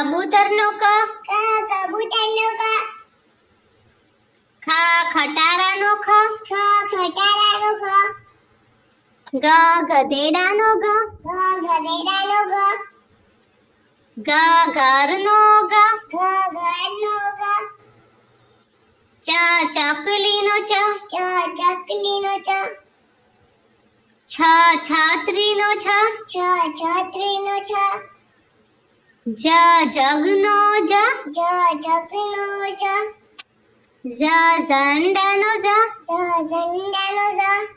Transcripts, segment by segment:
કબૂતરનો ક, કબૂતરનો ક, ખ ખટારાનો ખ, ખટારાનો ખ, ગ ગધેડાનો ગ, ગધેડાનો ગ, ઘ ઘરનો ગ, ઘરનો ગ, ચ ચકલીનો ચ, ચકલીનો ચ, છ છત્રીનો છ, છત્રીનો છ, જ જગનો જ, જગનો જ, ઝ ઝંડાનો ઝ, ઝંડાનો ઝ,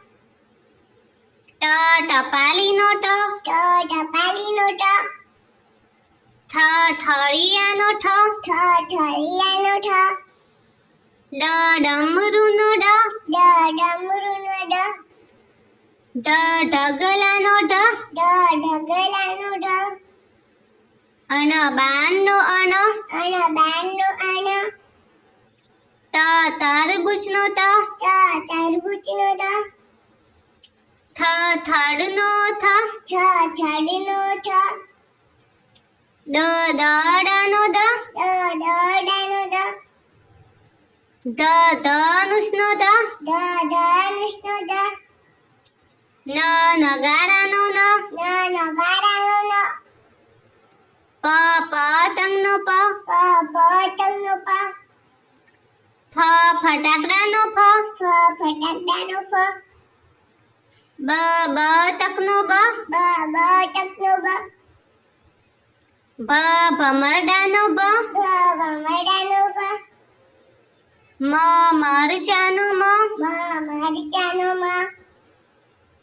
ટ ટપાલીનો ટ, ટપાલીનો ટ, ઠ ઠળિયાનો ઠ, ઠળિયાનો ઠ, ડમરુનો ડ, ડમરુનો ડ, ઢગલાનો ઢ, ઢગલાનો ઢ, બાણનો અણ, બાણનો અણ, તરબૂચનો ત, તરબૂચનો ત, થડનો થ, થડનો થ, દડાનો દ, દડાનો દ, ધનુષનો ધ, ધનુષનો દ, નગારાનો ન, નગારાનો ન, પતંગનો પ, પતંગનો પ, ફટાકડાનો ફ, ફટાકડાનો ફ, બતકનો બ, બતકનો બ, ભમરડાનો બ, ભમરડાનો બ, મરચાનો મ, મરચાનો મ,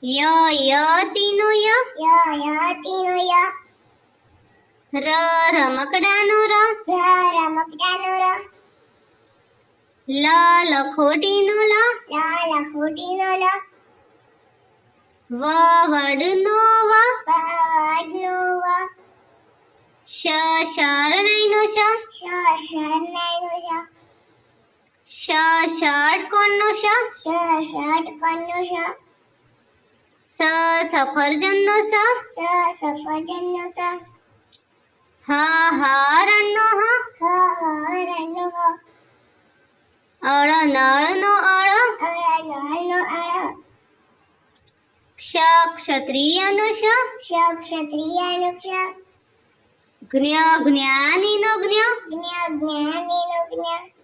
યતીનો ય, યતીનો ય, રમકડાનો ર, રમકડાનો ર, લખોટીનો લ, લખોટીનો લ, વડનો વ, વડનો વ, શરણાઈનો શ, શરણાઈનો શ, ષટકોણનો શ, ષટકોણનો શ, સફરજનનો સ, સફરજનનો સ, હરણનો હ, હરણનો હ, નળનો અળ, નળનો અળ, ક્ષત્રિયનો ક્ષ, ક્ષત્રિયનો ક્ષ, જ્ઞાનીનો જ્ઞ, જ્ઞાનીનો જ્ઞ,